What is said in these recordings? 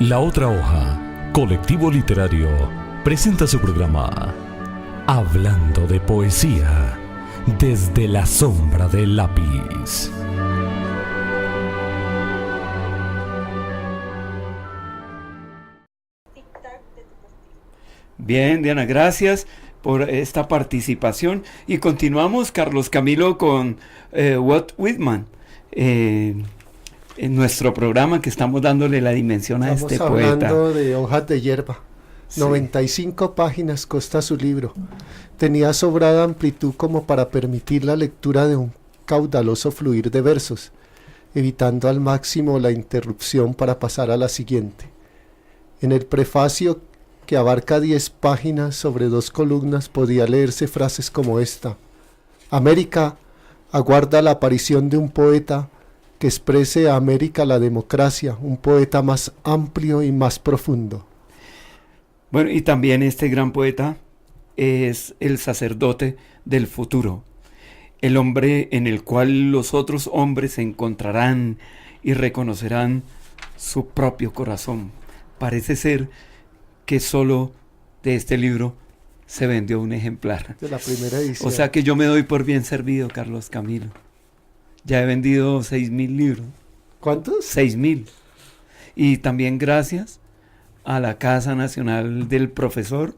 La Otra Hoja, colectivo literario, presenta su programa Hablando de Poesía, desde la sombra del lápiz. Bien, Diana, gracias por esta participación. Y continuamos, Carlos Camilo, con Walt Whitman. En nuestro programa que estamos dándole la dimensión a este poeta. Estamos hablando de Hojas de Hierba. Sí. 95 páginas consta su libro. Tenía sobrada amplitud como para permitir la lectura de un caudaloso fluir de versos, evitando al máximo la interrupción para pasar a la siguiente. En el prefacio, que abarca 10 páginas sobre 2 columnas, podía leerse frases como esta: América aguarda la aparición de un poeta que exprese a América la democracia, un poeta más amplio y más profundo. Bueno, y también este gran poeta es el sacerdote del futuro, el hombre en el cual los otros hombres se encontrarán y reconocerán su propio corazón. Parece ser que solo de este libro se vendió un ejemplar. De la primera edición. O sea que yo me doy por bien servido, Carlos Camilo. Ya he vendido 6,000 libros. ¿Cuántos? 6,000. Y también gracias a la Casa Nacional del Profesor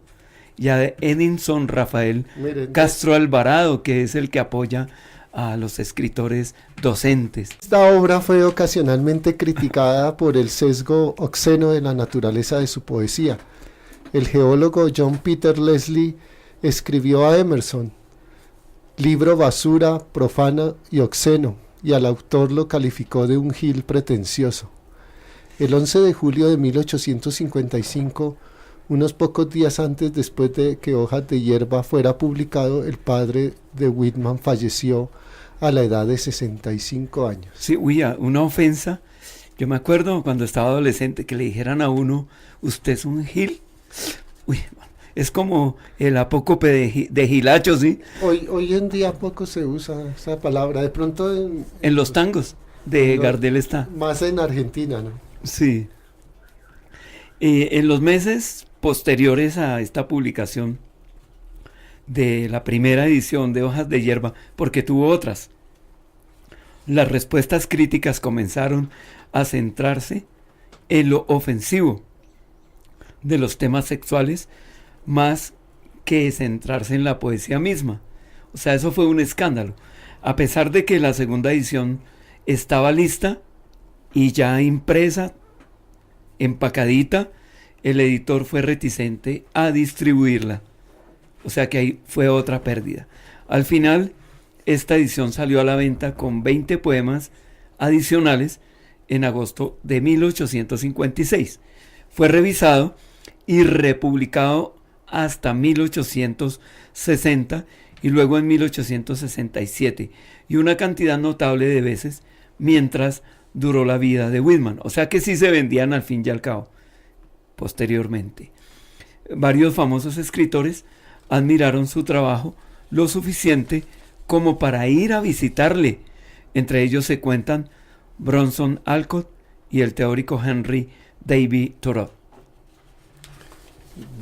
y a Edinson Rafael Castro Alvarado, que es el que apoya a los escritores docentes. Esta obra fue ocasionalmente criticada por el sesgo obsceno de la naturaleza de su poesía. El geólogo John Peter Leslie escribió a Emerson: libro basura, profano y obsceno, y al autor lo calificó de un gil pretencioso. El 11 de julio de 1855, unos pocos días antes después de que Hojas de Hierba fuera publicado, el padre de Whitman falleció a la edad de 65 años. Sí, una ofensa. Yo me acuerdo cuando estaba adolescente que le dijeran a uno: ¿usted es un gil? Es como el apócope de Gilacho, ¿sí? Hoy en día poco se usa esa palabra. De pronto en los tangos de Gardel está. Más en Argentina, ¿no? Sí. En los meses posteriores a esta publicación de la primera edición de Hojas de Hierba, porque tuvo otras, las respuestas críticas comenzaron a centrarse en lo ofensivo de los temas sexuales, más que centrarse en la poesía misma. O sea, eso fue un escándalo. A pesar de que la segunda edición estaba lista y ya impresa, empacadita, el editor fue reticente a distribuirla. O sea que ahí fue otra pérdida. Al final, esta edición salió a la venta con 20 poemas adicionales en agosto de 1856. Fue revisado y republicado hasta 1860 y luego en 1867, y una cantidad notable de veces mientras duró la vida de Whitman. O sea que sí se vendían al fin y al cabo. Posteriormente, varios famosos escritores admiraron su trabajo lo suficiente como para ir a visitarle. Entre ellos se cuentan Bronson Alcott y el teórico Henry David Thoreau.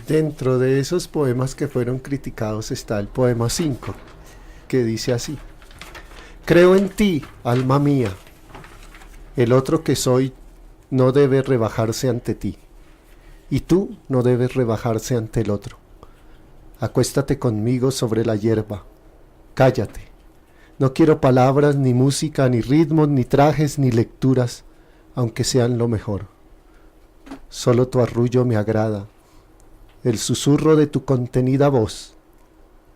Dentro de esos poemas que fueron criticados está el poema 5, que dice así: creo en ti, alma mía, el otro que soy no debe rebajarse ante ti, y tú no debes rebajarse ante el otro. Acuéstate conmigo sobre la hierba, cállate, no quiero palabras, ni música, ni ritmos, ni trajes, ni lecturas, aunque sean lo mejor. Solo tu arrullo me agrada, el susurro de tu contenida voz.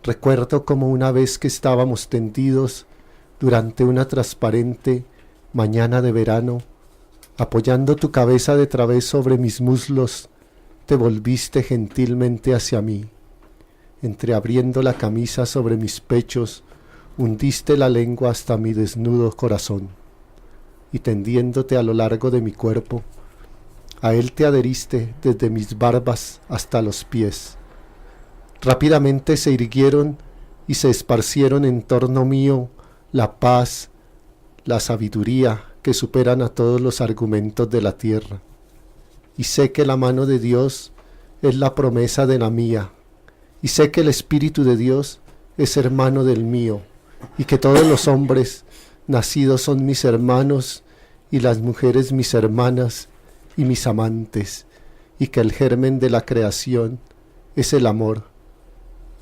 Recuerdo como una vez que estábamos tendidos durante una transparente mañana de verano, apoyando tu cabeza de través sobre mis muslos, te volviste gentilmente hacia mí. Entreabriendo la camisa sobre mis pechos, hundiste la lengua hasta mi desnudo corazón, y tendiéndote a lo largo de mi cuerpo, a él te adheriste desde mis barbas hasta los pies. Rápidamente se irguieron y se esparcieron en torno mío la paz, la sabiduría que superan a todos los argumentos de la tierra. y sé que la mano de Dios es la promesa de la mía, y sé que el Espíritu de Dios es hermano del mío, y que todos los hombres nacidos son mis hermanos, y las mujeres mis hermanas y mis amantes, y que el germen de la creación es el amor,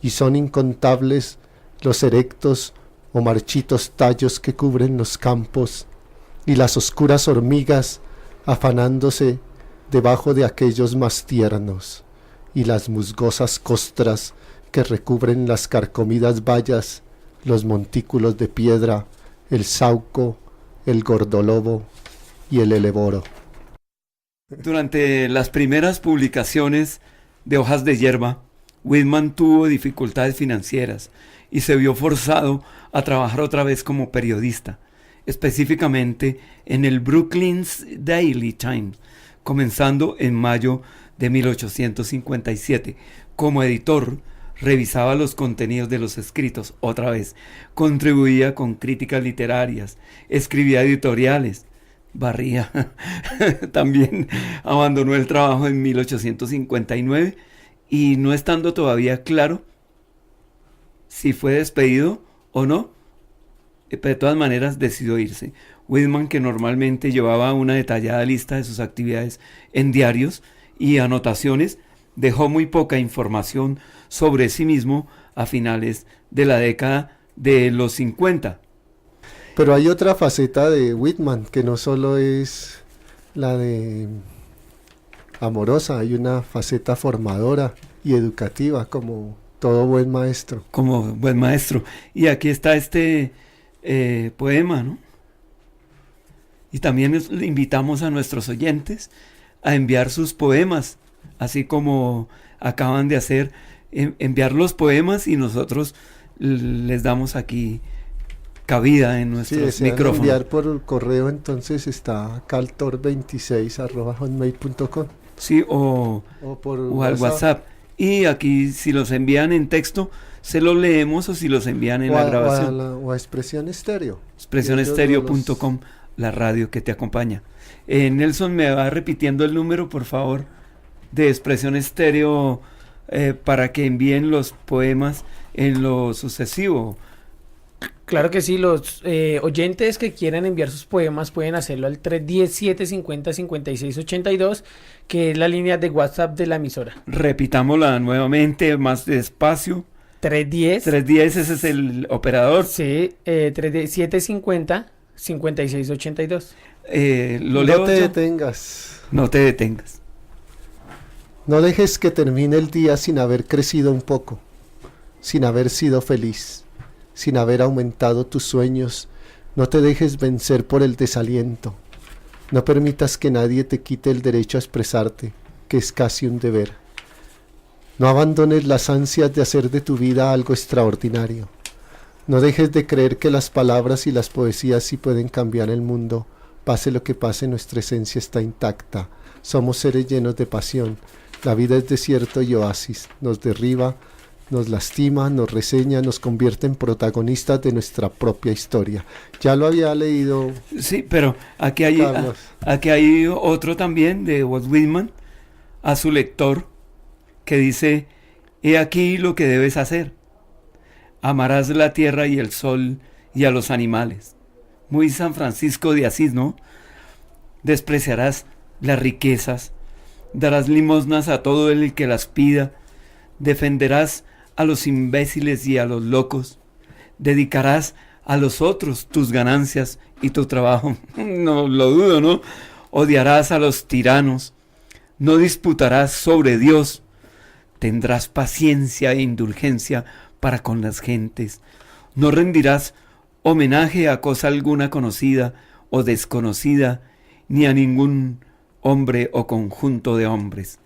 y son incontables los erectos o marchitos tallos que cubren los campos, y las oscuras hormigas afanándose debajo de aquellos más tiernos, y las musgosas costras que recubren las carcomidas vallas, los montículos de piedra, el sauco, el gordolobo y el eleboro. Durante las primeras publicaciones de Hojas de Hierba, Whitman tuvo dificultades financieras y se vio forzado a trabajar otra vez como periodista, específicamente en el Brooklyn's Daily Times, comenzando en mayo de 1857. Como editor, revisaba los contenidos de los escritos otra vez, contribuía con críticas literarias, escribía editoriales, barría. También abandonó el trabajo en 1859 y no estando todavía claro si fue despedido o no, de todas maneras decidió irse. Whitman, que normalmente llevaba una detallada lista de sus actividades en diarios y anotaciones, dejó muy poca información sobre sí mismo a finales de la década de los 50. Pero hay otra faceta de Whitman que no solo es la de amorosa, hay una faceta formadora y educativa como todo buen maestro. Como buen maestro. Y aquí está este poema, ¿no? Y también le invitamos a nuestros oyentes a enviar sus poemas, así como acaban de hacer, enviar los poemas y nosotros les damos aquí cabida en nuestros micrófonos. Enviar por el correo, entonces está caltor26@hotmail.com. Sí, o al WhatsApp. Y aquí si los envían en texto, se los leemos, o si los envían en la grabación. O a Expresión Estéreo. Expresionestereo.com, la radio que te acompaña. Nelson, ¿me va repitiendo el número, por favor, de Expresión Estéreo para que envíen los poemas en lo sucesivo? Claro que sí, los oyentes que quieran enviar sus poemas pueden hacerlo al 310-750-5682, que es la línea de WhatsApp de la emisora. Repitámosla nuevamente, más despacio. 310, ese es el operador. Sí, 750-5682. Lo No leo te yo. detengas. No te detengas. No dejes que termine el día sin haber crecido un poco, sin haber sido feliz, sin haber aumentado tus sueños. No te dejes vencer por el desaliento. No permitas que nadie te quite el derecho a expresarte, que es casi un deber. No abandones las ansias de hacer de tu vida algo extraordinario. No dejes de creer que las palabras y las poesías sí pueden cambiar el mundo. Pase lo que pase, nuestra esencia está intacta. Somos seres llenos de pasión. La vida es desierto y oasis. Nos derriba, nos lastima, nos reseña, nos convierte en protagonistas de nuestra propia historia. Ya lo había leído. Sí, pero aquí hay otro también de Walt Whitman a su lector que dice: he aquí lo que debes hacer. Amarás la tierra y el sol y a los animales. Muy San Francisco de Asís, ¿no? Despreciarás las riquezas, darás limosnas a todo el que las pida, defenderás a los imbéciles y a los locos, dedicarás a los otros tus ganancias y tu trabajo. No lo dudo, ¿no? Odiarás a los tiranos, no disputarás sobre Dios, tendrás paciencia e indulgencia para con las gentes, no rendirás homenaje a cosa alguna conocida o desconocida, ni a ningún hombre o conjunto de hombres.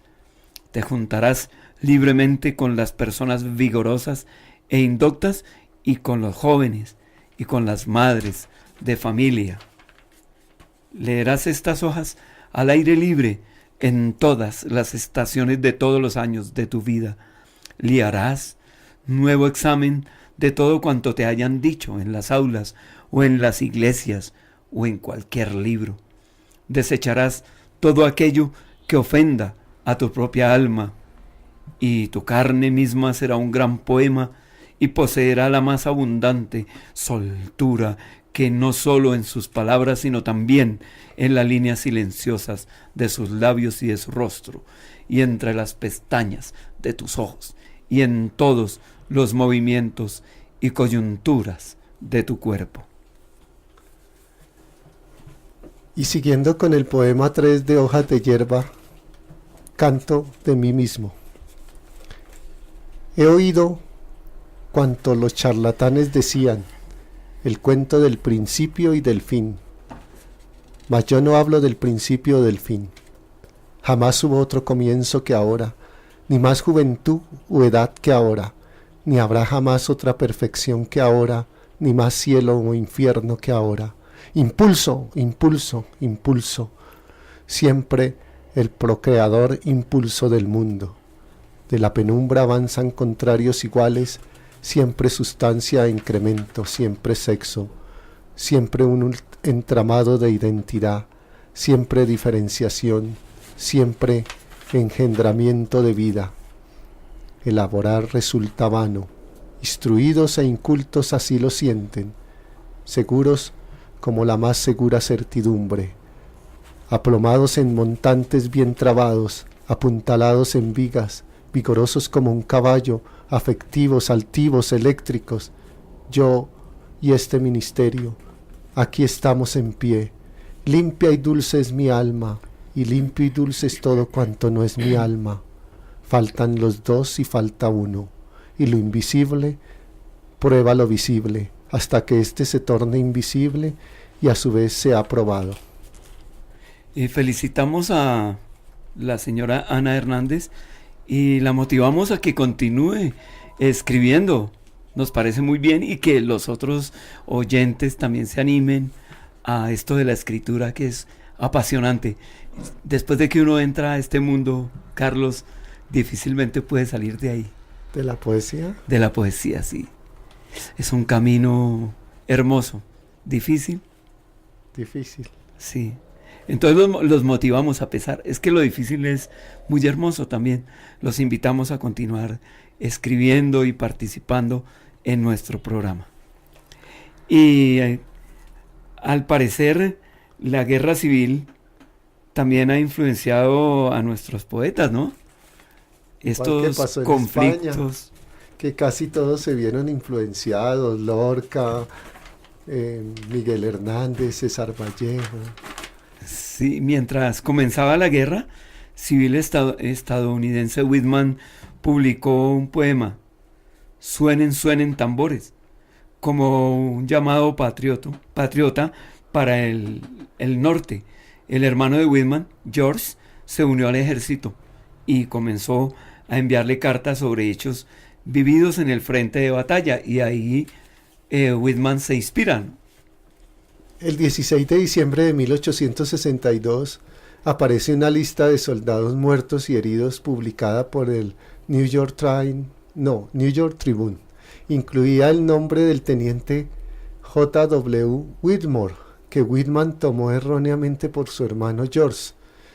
Te juntarás libremente con las personas vigorosas e indoctas y con los jóvenes y con las madres de familia. Leerás estas hojas al aire libre en todas las estaciones de todos los años de tu vida. Liarás nuevo examen de todo cuanto te hayan dicho en las aulas o en las iglesias o en cualquier libro. Desecharás todo aquello que ofenda a tu propia alma, y tu carne misma será un gran poema y poseerá la más abundante soltura que no solo en sus palabras, sino también en las líneas silenciosas de sus labios y de su rostro, y entre las pestañas de tus ojos, y en todos los movimientos y coyunturas de tu cuerpo. Y siguiendo con el poema 3 de Hojas de Hierba, canto de mí mismo. He oído cuanto los charlatanes decían, el cuento del principio y del fin. Mas yo no hablo del principio o del fin. Jamás hubo otro comienzo que ahora, ni más juventud u edad que ahora, ni habrá jamás otra perfección que ahora, ni más cielo o infierno que ahora. Impulso, impulso, impulso, siempre el procreador impulso del mundo. De la penumbra avanzan contrarios iguales, siempre sustancia e incremento, siempre sexo, siempre un entramado de identidad, siempre diferenciación, siempre engendramiento de vida. Elaborar resulta vano, instruidos e incultos así lo sienten, seguros como la más segura certidumbre, aplomados en montantes bien trabados, apuntalados en vigas, vigorosos como un caballo, afectivos, altivos, eléctricos. Yo y este ministerio, aquí estamos en pie. Limpia y dulce es mi alma, y limpio y dulce es todo cuanto no es mi alma. Faltan los dos y falta uno, y lo invisible prueba lo visible, hasta que éste se torne invisible y a su vez sea probado. Felicitamos a la señora Ana Hernández y la motivamos a que continúe escribiendo. Nos parece muy bien, y que los otros oyentes también se animen a esto de la escritura, que es apasionante. Después de que uno entra a este mundo, Carlos, difícilmente puede salir de ahí. ¿De la poesía? De la poesía, sí. Es un camino hermoso, difícil. Difícil. Sí. Entonces los motivamos a pesar. Es que lo difícil es muy hermoso también. Los invitamos a continuar escribiendo y participando en nuestro programa. Y al parecer la guerra civil también ha influenciado a nuestros poetas, ¿no? Estos conflictos. España, que casi todos se vieron influenciados, Lorca, Miguel Hernández, César Vallejo. Sí, mientras comenzaba la guerra civil estadounidense, Whitman publicó un poema, Suenen, suenen tambores, como un llamado patriota para el norte. El hermano de Whitman, George, se unió al ejército y comenzó a enviarle cartas sobre hechos vividos en el frente de batalla, y ahí Whitman se inspira. El 16 de diciembre de 1862 aparece una lista de soldados muertos y heridos publicada por el New York Tribune. Incluía el nombre del teniente J.W. Whitmore, que Whitman tomó erróneamente por su hermano George.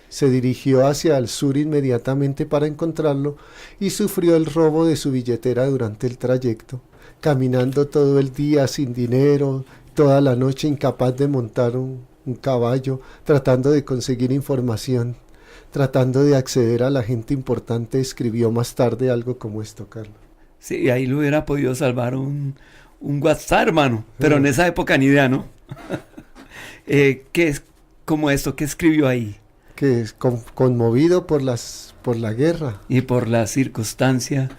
Se dirigió hacia el sur inmediatamente para encontrarlo y sufrió el robo de su billetera durante el trayecto, caminando todo el día sin dinero, toda la noche incapaz de montar un caballo, tratando de conseguir información, tratando de acceder a la gente importante. Escribió más tarde algo como esto, Carlos. Sí, ahí lo hubiera podido salvar un WhatsApp, hermano, pero en esa época ni idea, ¿no? ¿Qué es como esto? ¿Qué escribió ahí? Que es conmovido por la guerra. Y por la circunstancia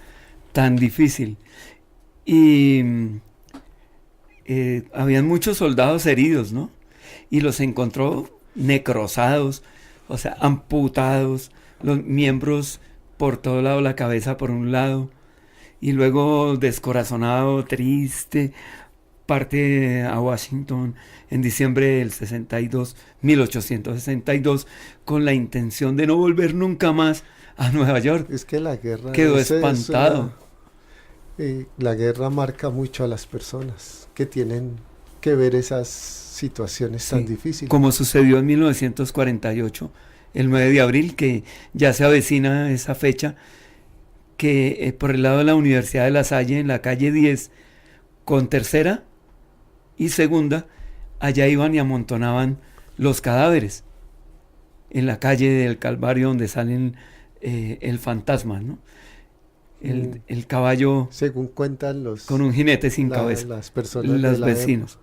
tan difícil. Y habían muchos soldados heridos, ¿no? Y los encontró necrosados, o sea, amputados, los miembros por todo lado, la cabeza por un lado, y luego descorazonado, triste, parte a Washington en diciembre del 1862, con la intención de no volver nunca más a Nueva York. Es que la guerra... Quedó espantado. La guerra marca mucho a las personas que tienen que ver esas situaciones tan difíciles. Como sucedió en 1948 el 9 de abril, que ya se avecina esa fecha, que por el lado de la Universidad de La Salle, en la calle 10, con tercera y segunda, allá iban y amontonaban los cadáveres en la calle del Calvario, donde salen el fantasma, ¿no? El caballo, según cuentan los con un jinete sin cabeza, las personas los de la vecinos.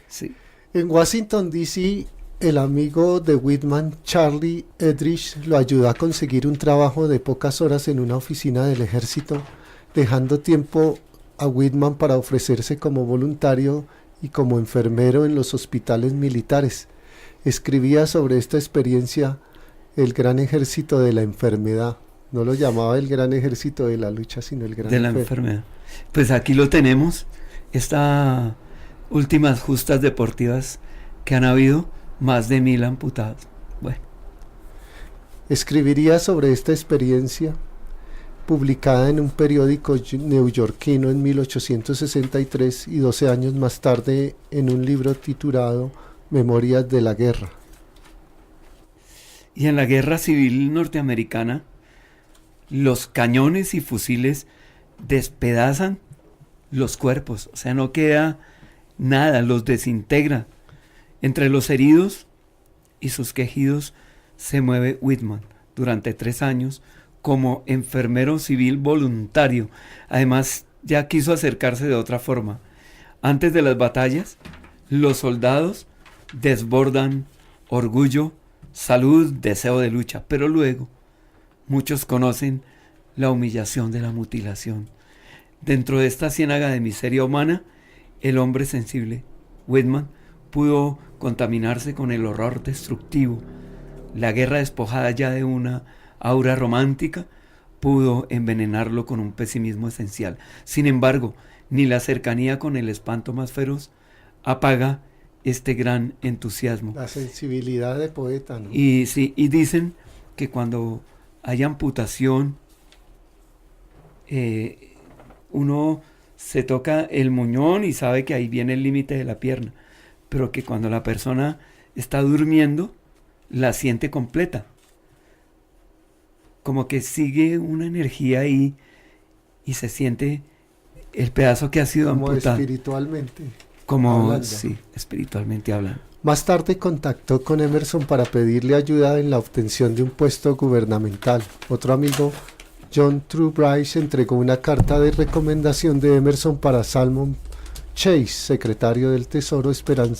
Sí. En Washington, D.C., el amigo de Whitman, Charlie Edrich, lo ayudó a conseguir un trabajo de pocas horas en una oficina del ejército, dejando tiempo a Whitman para ofrecerse como voluntario y como enfermero en los hospitales militares. Escribía sobre esta experiencia el gran ejército de la enfermedad. No lo llamaba el gran ejército de la lucha, sino el gran de la enfermedad. Pues aquí lo tenemos, estas últimas justas deportivas que han habido, más de 1000 amputados. Bueno. Escribiría sobre esta experiencia, publicada en un periódico neoyorquino en 1863 y 12 años más tarde en un libro titulado Memorias de la Guerra. Y en la Guerra Civil Norteamericana, los cañones y fusiles despedazan los cuerpos, o sea, no queda nada, los desintegra. Entre los heridos y sus quejidos se mueve Whitman durante 3 años como enfermero civil voluntario. Además, ya quiso acercarse de otra forma. Antes de las batallas, los soldados desbordan orgullo, salud, deseo de lucha, pero luego muchos conocen la humillación de la mutilación. Dentro de esta ciénaga de miseria humana, el hombre sensible, Whitman, pudo contaminarse con el horror destructivo. La guerra, despojada ya de una aura romántica, pudo envenenarlo con un pesimismo esencial. Sin embargo, ni la cercanía con el espanto más feroz apaga este gran entusiasmo. La sensibilidad de poeta, ¿no? Y dicen que cuando hay amputación, uno se toca el muñón y sabe que ahí viene el límite de la pierna, pero que cuando la persona está durmiendo, la siente completa. Como que sigue una energía ahí y se siente el pedazo que ha sido como amputado. Espiritualmente. Como, hablando. sí, espiritualmente hablando. Más tarde contactó con Emerson para pedirle ayuda en la obtención de un puesto gubernamental. Otro amigo, John Truebright, entregó una carta de recomendación de Emerson para Salmon Chase, secretario del Tesoro, esperando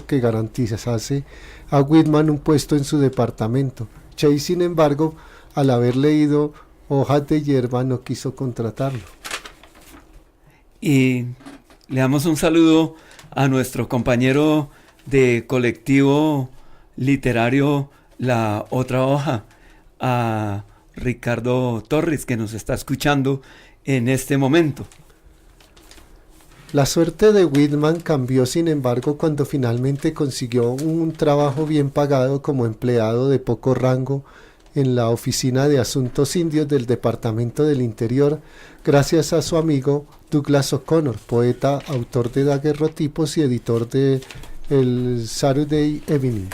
que garantizase a Whitman un puesto en su departamento. Chase, sin embargo, al haber leído Hojas de Hierba, no quiso contratarlo. Y le damos un saludo a nuestro compañero de colectivo literario La Otra Hoja, a Ricardo Torres, que nos está escuchando en este momento. La suerte de Whitman cambió, sin embargo, cuando finalmente consiguió un trabajo bien pagado como empleado de poco rango en la Oficina de Asuntos Indios del Departamento del Interior, gracias a su amigo Douglas O'Connor, poeta, autor de daguerrotipos y editor de el Saturday Evening.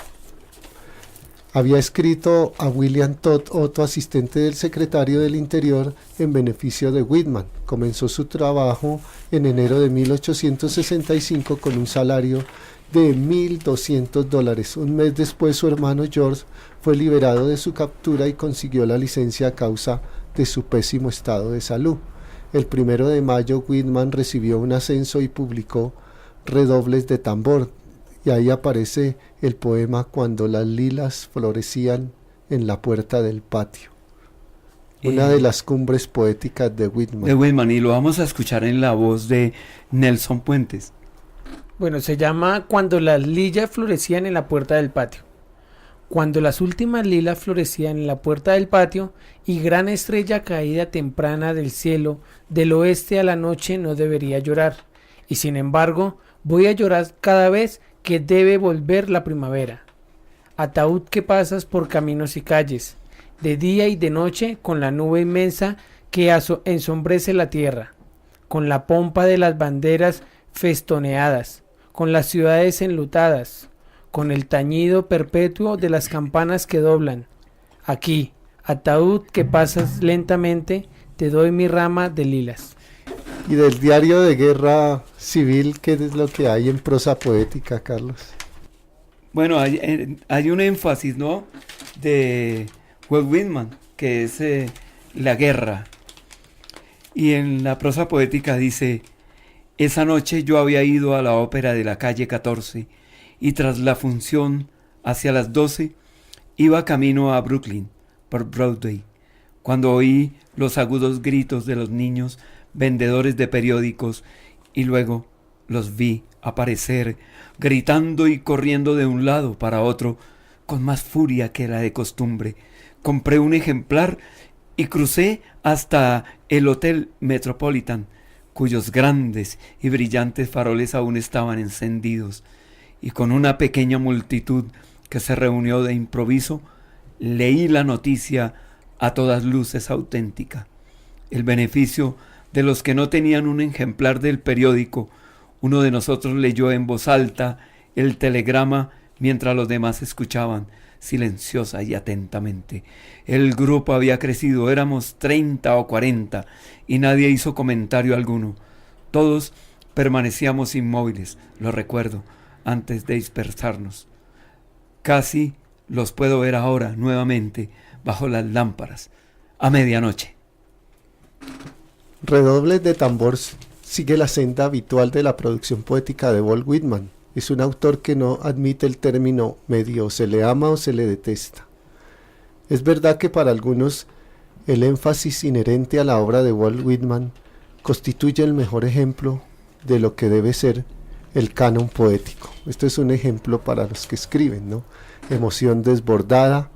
Había escrito a William Todd, otro asistente del secretario del Interior, en beneficio de Whitman. Comenzó su trabajo en enero de 1865 con un salario de $1,200. Un mes después, su hermano George fue liberado de su captura y consiguió la licencia a causa de su pésimo estado de salud. El 1 de mayo, Whitman recibió un ascenso y publicó Redobles de tambor, y ahí aparece el poema Cuando las lilas florecían en la puerta del patio. Una de las cumbres poéticas de Whitman. De Whitman, y lo vamos a escuchar en la voz de Nelson Puentes. Bueno, se llama Cuando las lilas florecían en la puerta del patio. Cuando las últimas lilas florecían en la puerta del patio y gran estrella caída temprana del cielo, del oeste a la noche no debería llorar. Y sin embargo, voy a llorar cada vez que debe volver la primavera. Ataúd que pasas por caminos y calles, de día y de noche con la nube inmensa que ensombrece la tierra, con la pompa de las banderas festoneadas, con las ciudades enlutadas, con el tañido perpetuo de las campanas que doblan, Aquí, ataúd que pasas lentamente, te doy mi rama de lilas. Y del diario de guerra civil, ¿qué es lo que hay en prosa poética, Carlos? Bueno, hay un énfasis, ¿no? De Walt Whitman, que es la guerra. Y en la prosa poética dice: esa noche yo había ido a la ópera de la calle 14 y tras la función, hacia las 12, iba camino a Brooklyn, por Broadway, cuando oí los agudos gritos de los niños vendedores de periódicos y luego los vi aparecer, gritando y corriendo de un lado para otro con más furia que la de costumbre. Compré un ejemplar y crucé hasta el Hotel Metropolitan, cuyos grandes y brillantes faroles aún estaban encendidos, y con una pequeña multitud que se reunió de improviso, leí la noticia a todas luces auténtica. El beneficio de los que no tenían un ejemplar del periódico. Uno de nosotros leyó en voz alta el telegrama mientras los demás escuchaban silenciosa y atentamente. El grupo había crecido, éramos 30 o 40 y nadie hizo comentario alguno. Todos permanecíamos inmóviles, lo recuerdo, antes de dispersarnos. Casi los puedo ver ahora nuevamente bajo las lámparas, a medianoche. Redobles de tambor sigue la senda habitual de la producción poética de Walt Whitman. Es un autor que no admite el término medio, se le ama o se le detesta. Es verdad que para algunos el énfasis inherente a la obra de Walt Whitman constituye el mejor ejemplo de lo que debe ser el canon poético. Esto es un ejemplo para los que escriben, ¿no? Emoción desbordada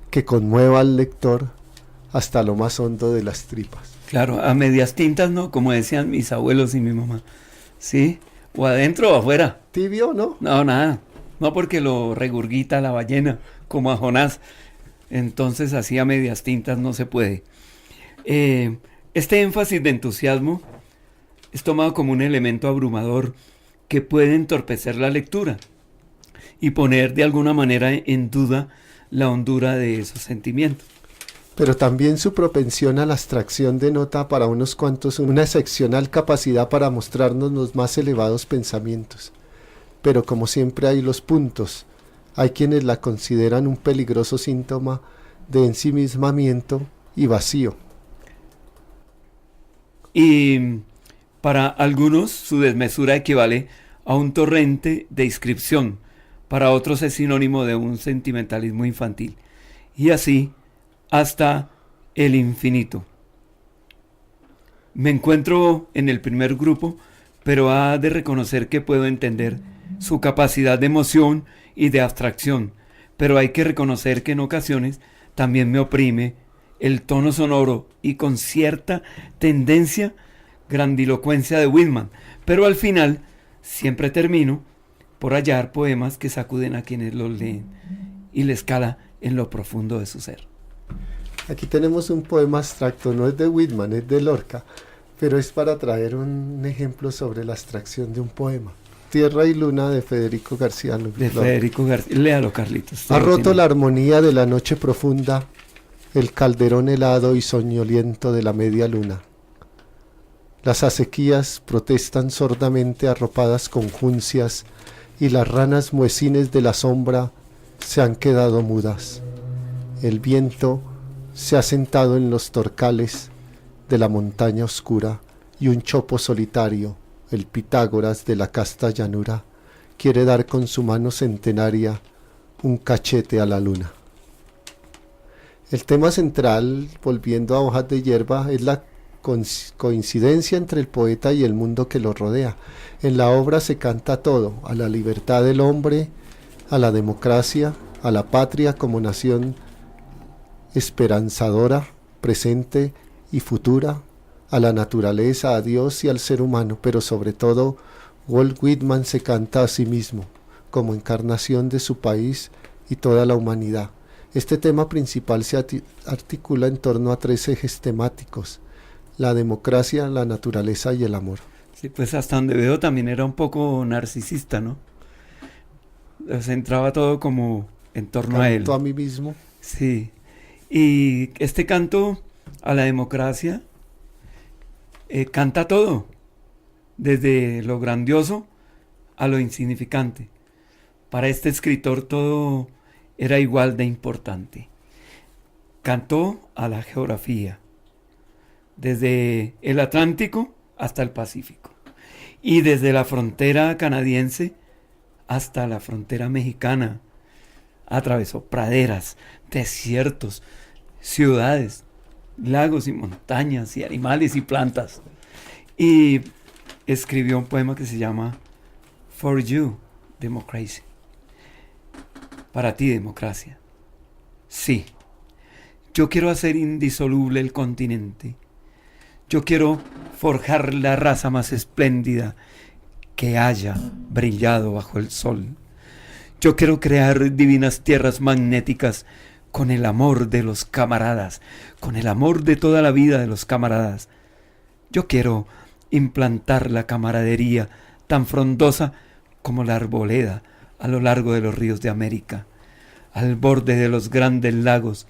que conmueva al lector hasta lo más hondo de las tripas. Claro, a medias tintas, ¿no? Como decían mis abuelos y mi mamá. ¿Sí? O adentro o afuera. ¿Tibio, no? No, nada. No, porque lo regurgita la ballena, como a Jonás. Entonces, así a medias tintas no se puede. Este énfasis de entusiasmo es tomado como un elemento abrumador que puede entorpecer la lectura y poner de alguna manera en duda la hondura de esos sentimientos. Pero también su propensión a la abstracción denota para unos cuantos una excepcional capacidad para mostrarnos los más elevados pensamientos. Pero como siempre hay los puntos, hay quienes la consideran un peligroso síntoma de ensimismamiento y vacío. Y para algunos su desmesura equivale a un torrente de inscripción, para otros es sinónimo de un sentimentalismo infantil. Y así hasta el infinito. Me encuentro en el primer grupo, pero ha de reconocer que puedo entender su capacidad de emoción y de abstracción, pero hay que reconocer que en ocasiones también me oprime el tono sonoro y con cierta tendencia grandilocuencia de Whitman, pero al final siempre termino por hallar poemas que sacuden a quienes los leen y les cala en lo profundo de su ser. Aquí tenemos un poema abstracto, no es de Whitman, es de Lorca, pero es para traer un ejemplo sobre la abstracción de un poema. Tierra y Luna de Federico García Lorca. De Federico García, léalo, Carlitos. Ha roto la armonía de la noche profunda, el calderón helado y soñoliento de la media luna. Las acequias protestan sordamente arropadas con juncias y las ranas muecines de la sombra se han quedado mudas. El viento se ha sentado en los torcales de la montaña oscura y un chopo solitario, el Pitágoras de la casta llanura, quiere dar con su mano centenaria un cachete a la luna. El tema central, volviendo a Hojas de Hierba, es la coincidencia entre el poeta y el mundo que lo rodea. En la obra se canta todo, a la libertad del hombre, a la democracia, a la patria como nación esperanzadora, presente y futura, a la naturaleza, a Dios y al ser humano, pero sobre todo Walt Whitman se canta a sí mismo, como encarnación de su país y toda la humanidad. Este tema principal se articula en torno a 3 ejes temáticos: la democracia, la naturaleza y el amor. Sí, pues hasta donde veo también era un poco narcisista, ¿no? Se entraba todo como en torno a él. Canto a mí mismo. Sí, Y este canto a la democracia canta todo, desde lo grandioso a lo insignificante. Para este escritor todo era igual de importante. Cantó a la geografía, desde el Atlántico hasta el Pacífico, y desde la frontera canadiense hasta la frontera mexicana. Atravesó praderas, desiertos, ciudades, lagos y montañas y animales y plantas. Y escribió un poema que se llama For You, Democracy. Para ti, democracia. Sí, yo quiero hacer indisoluble el continente. Yo quiero forjar la raza más espléndida que haya brillado bajo el sol. Yo quiero crear divinas tierras magnéticas con el amor de los camaradas, con el amor de toda la vida de los camaradas. Yo quiero implantar la camaradería tan frondosa como la arboleda a lo largo de los ríos de América, al borde de los grandes lagos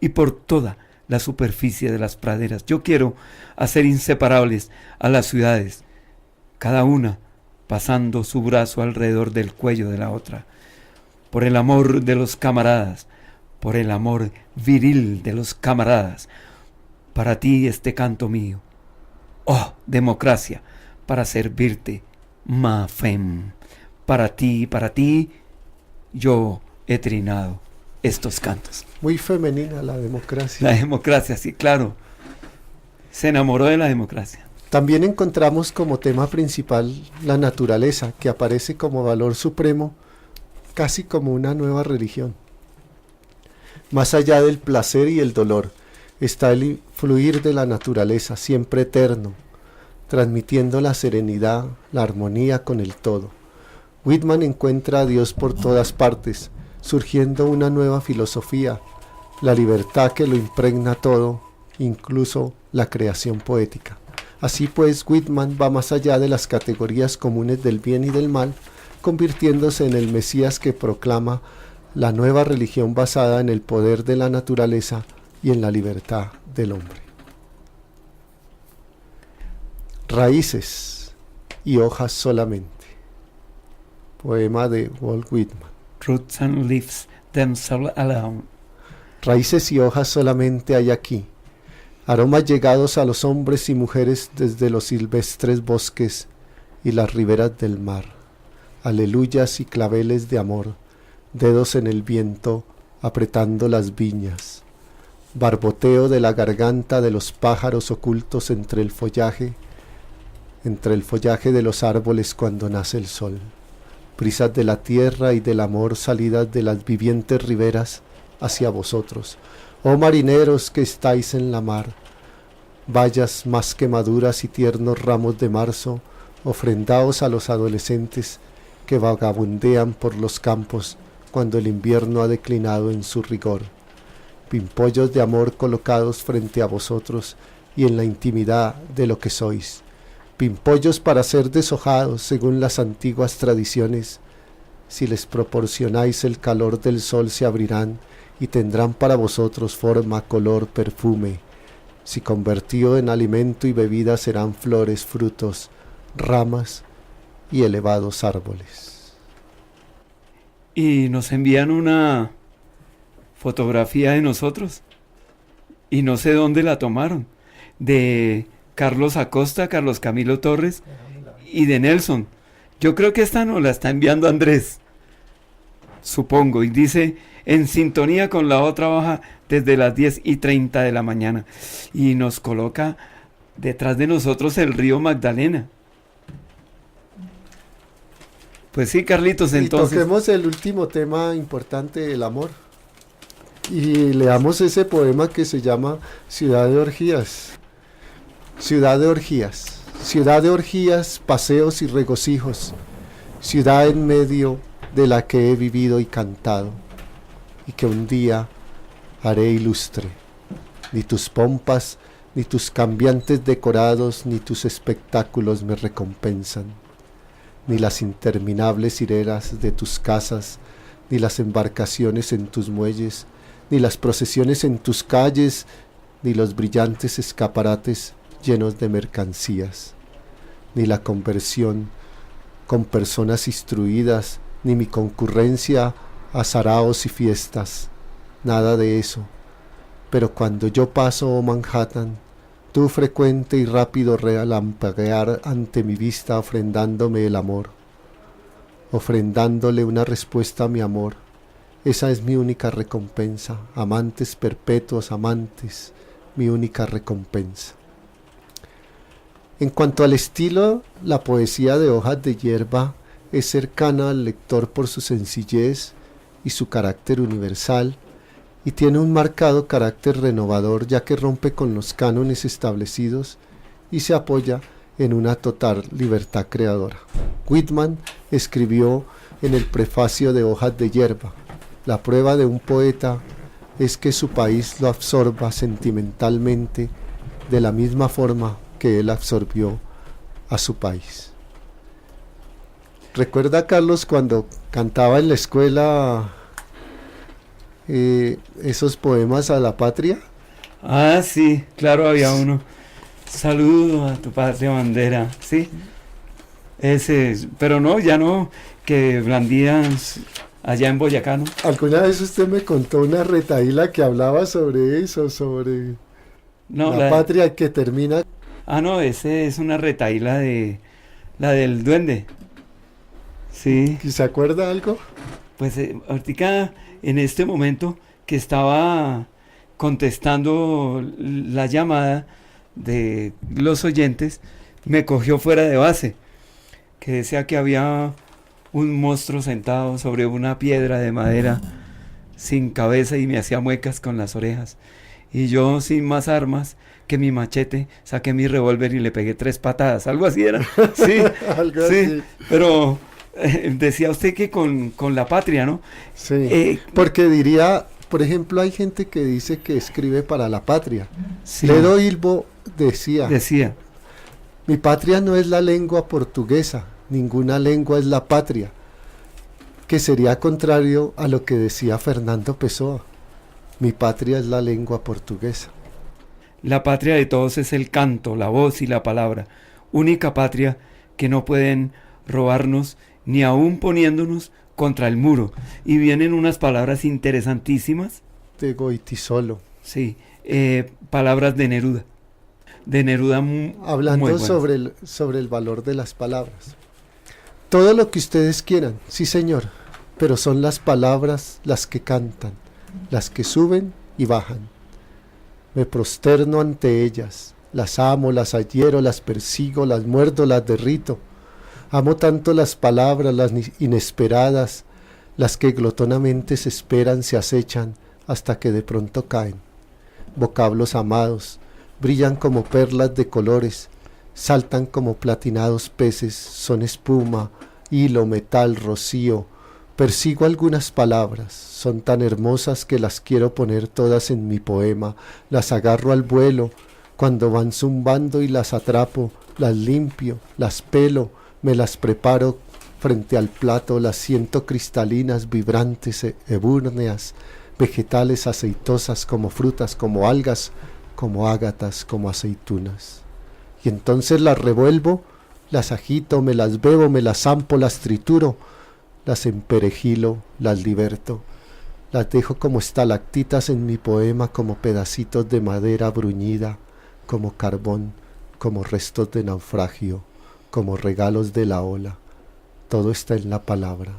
y por toda la superficie de las praderas. Yo quiero hacer inseparables a las ciudades, cada una pasando su brazo alrededor del cuello de la otra. Por el amor de los camaradas, por el amor viril de los camaradas, para ti este canto mío. Oh, democracia, para servirte, ma fem. Para ti, yo he trinado estos cantos. Muy femenina la democracia. La democracia, sí, claro. Se enamoró de la democracia. También encontramos como tema principal la naturaleza, que aparece como valor supremo, casi como una nueva religión. Más allá del placer y el dolor, está el fluir de la naturaleza, siempre eterno, transmitiendo la serenidad, la armonía con el todo. Whitman encuentra a Dios por todas partes, surgiendo una nueva filosofía, la libertad que lo impregna todo, incluso la creación poética. Así pues, Whitman va más allá de las categorías comunes del bien y del mal, convirtiéndose en el Mesías que proclama la nueva religión basada en el poder de la naturaleza y en la libertad del hombre. Raíces y hojas solamente. Poema de Walt Whitman. Roots and leaves themselves alone. Raíces y hojas solamente hay aquí, aromas llegados a los hombres y mujeres desde los silvestres bosques y las riberas del mar, aleluyas y claveles de amor, dedos en el viento apretando las viñas, barboteo de la garganta de los pájaros ocultos entre el follaje de los árboles cuando nace el sol, brisas de la tierra y del amor salidas de las vivientes riberas hacia vosotros, oh marineros que estáis en la mar, bayas más que maduras y tiernos ramos de marzo, ofrendaos a los adolescentes que vagabundean por los campos cuando el invierno ha declinado en su rigor, pimpollos de amor colocados frente a vosotros y en la intimidad de lo que sois, pimpollos para ser deshojados según las antiguas tradiciones. Si les proporcionáis el calor del sol se abrirán y tendrán para vosotros forma, color, perfume. Si convertido en alimento y bebida serán flores, frutos, ramas y elevados árboles. Y nos envían una fotografía de nosotros y no sé dónde la tomaron, de Carlos Acosta, Carlos Camilo Torres y de Nelson. Yo creo que esta nos la está enviando Andrés, supongo, y dice: en sintonía con la otra hoja desde las 10:30 de la mañana, y nos coloca detrás de nosotros el río Magdalena. Pues sí, Carlitos, entonces. Y toquemos el último tema importante, el amor. Y leamos ese poema que se llama Ciudad de Orgías. Ciudad de orgías. Ciudad de orgías, paseos y regocijos. Ciudad en medio de la que he vivido y cantado, y que un día haré ilustre. Ni tus pompas, ni tus cambiantes decorados, ni tus espectáculos me recompensan. Ni las interminables hileras de tus casas, ni las embarcaciones en tus muelles, ni las procesiones en tus calles, ni los brillantes escaparates llenos de mercancías, ni la conversión con personas instruidas, ni mi concurrencia a saraos y fiestas, nada de eso. Pero cuando yo paso, oh Manhattan, tú frecuente y rápido relampaguear ante mi vista ofrendándome el amor, ofrendándole una respuesta a mi amor. Esa es mi única recompensa, amantes perpetuos, amantes, mi única recompensa. En cuanto al estilo, la poesía de Hojas de Hierba es cercana al lector por su sencillez y su carácter universal, y tiene un marcado carácter renovador, ya que rompe con los cánones establecidos y se apoya en una total libertad creadora. Whitman escribió en el prefacio de Hojas de Hierba: la prueba de un poeta es que su país lo absorba sentimentalmente de la misma forma que él absorbió a su país. ¿Recuerda, Carlos, cuando cantaba en la escuela esos poemas a la patria? Ah, sí, claro, había uno. Saludo a tu patria bandera, ¿sí? Ese, pero no, ya no, que blandían allá en Boyacá, ¿no? Alguna vez usted me contó una retahíla que hablaba sobre eso, sobre No, la patria que termina. Ah, no, ese es una retahíla de la del duende. Sí. ¿Se acuerda algo? Pues ahorita en este momento que estaba contestando la llamada de los oyentes, me cogió fuera de base, que decía que había un monstruo sentado sobre una piedra de madera sin cabeza y me hacía muecas con las orejas. Y yo, sin más armas que mi machete, saqué mi revólver y le pegué 3 patadas. Algo así era. Sí, Algo sí. así. Pero decía usted que con la patria, ¿no? Sí, porque diría, por ejemplo, hay gente que dice que escribe para la patria. Sí. Ledo Ilbo decía, mi patria no es la lengua portuguesa, ninguna lengua es la patria, que sería contrario a lo que decía Fernando Pessoa. Mi patria es la lengua portuguesa. La patria de todos es el canto, la voz y la palabra. Única patria que no pueden robarnos ni aún poniéndonos contra el muro. Y vienen unas palabras interesantísimas. De Goitisolo. Sí, palabras de Neruda. De Neruda hablando muy sobre el valor de las palabras. Todo lo que ustedes quieran, sí señor, pero son las palabras las que cantan, las que suben y bajan. Me prosterno ante ellas, las amo, las adhiero, las persigo, las muerdo, las derrito. Amo tanto las palabras, las inesperadas, las que glotonamente se esperan, se acechan, hasta que de pronto caen. Vocablos amados, brillan como perlas de colores, saltan como platinados peces, son espuma, hilo, metal, rocío. Persigo algunas palabras, son tan hermosas que las quiero poner todas en mi poema, las agarro al vuelo, cuando van zumbando y las atrapo, las limpio, las pelo, me las preparo frente al plato, las siento cristalinas, vibrantes, ebúrneas, vegetales aceitosas como frutas, como algas, como ágatas, como aceitunas. Y entonces las revuelvo, las agito, me las bebo, me las zampo, las trituro, las emperejilo, las liberto, las dejo como estalactitas en mi poema, como pedacitos de madera bruñida, como carbón, como restos de naufragio, como regalos de la ola. Todo está en la palabra.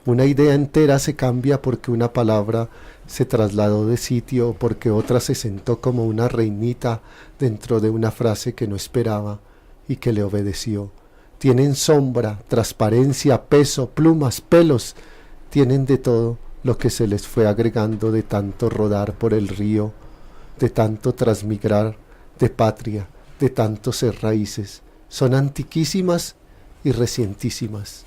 Una idea entera se cambia porque una palabra se trasladó de sitio o porque otra se sentó como una reinita dentro de una frase que no esperaba y que le obedeció. Tienen sombra, transparencia, peso, plumas, pelos, tienen de todo lo que se les fue agregando de tanto rodar por el río, de tanto transmigrar de patria, de tanto ser raíces. Son antiquísimas y recientísimas.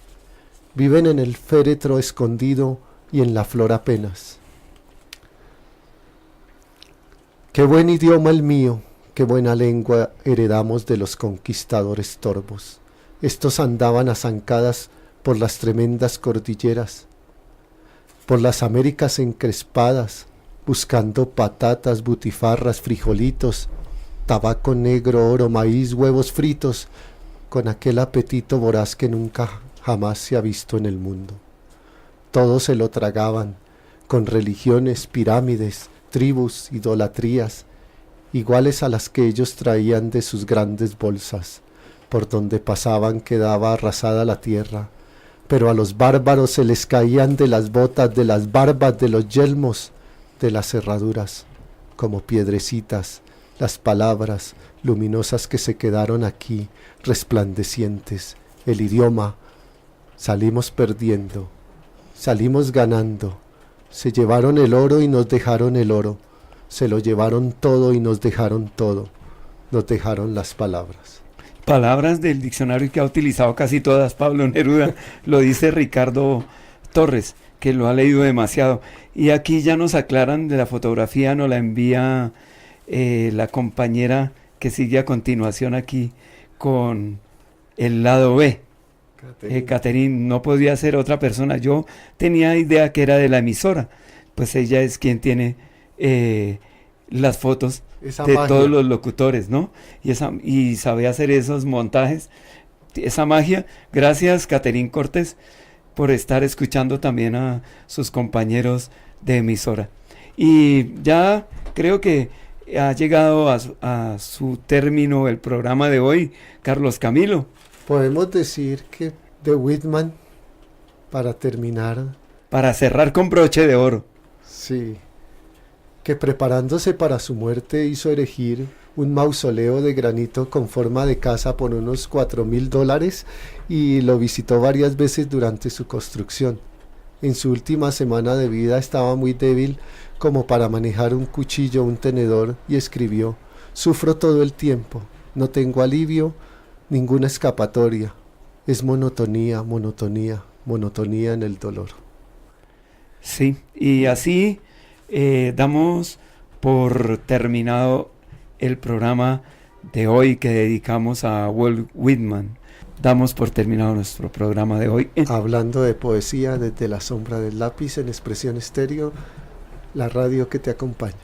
Viven en el féretro escondido y en la flor apenas. Qué buen idioma el mío, qué buena lengua heredamos de los conquistadores torvos. Estos andaban a zancadas por las tremendas cordilleras, por las Américas encrespadas, buscando patatas, butifarras, frijolitos, tabaco negro, oro, maíz, huevos fritos, con aquel apetito voraz que nunca jamás se ha visto en el mundo. Todos se lo tragaban, con religiones, pirámides, tribus, idolatrías, iguales a las que ellos traían de sus grandes bolsas. Por donde pasaban quedaba arrasada la tierra, pero a los bárbaros se les caían de las botas, de las barbas, de los yelmos, de las cerraduras, como piedrecitas, las palabras luminosas que se quedaron aquí, resplandecientes, el idioma. Salimos perdiendo, salimos ganando, se llevaron el oro y nos dejaron el oro, se lo llevaron todo y nos dejaron todo, nos dejaron las palabras. Palabras del diccionario que ha utilizado casi todas Pablo Neruda, lo dice Ricardo Torres, que lo ha leído demasiado. Y aquí ya nos aclaran de la fotografía, nos la envía la compañera que sigue a continuación aquí con el lado B. Caterine, no podía ser otra persona. Yo tenía idea que era de la emisora, pues ella es quien tiene las fotos Esa de magia. todos los locutores, ¿no? Y sabe hacer esos montajes, esa magia. Gracias, Caterine Cortés, por estar escuchando también a sus compañeros de emisora. Y ya creo que ha llegado a su término el programa de hoy, Carlos Camilo. Podemos decir que de Whitman, para terminar, Para cerrar con broche de oro. sí, que preparándose para su muerte hizo erigir un mausoleo de granito con forma de casa por unos $4,000 y lo visitó varias veces durante su construcción. En su última semana de vida estaba muy débil como para manejar un cuchillo o un tenedor y escribió: "Sufro todo el tiempo, no tengo alivio, ninguna escapatoria. Es monotonía, monotonía, monotonía en el dolor". Sí, y así damos por terminado el programa de hoy que dedicamos a Walt Whitman. Damos por terminado nuestro programa de hoy. Hablando de poesía desde la sombra del lápiz en Expresión Estéreo, la radio que te acompaña.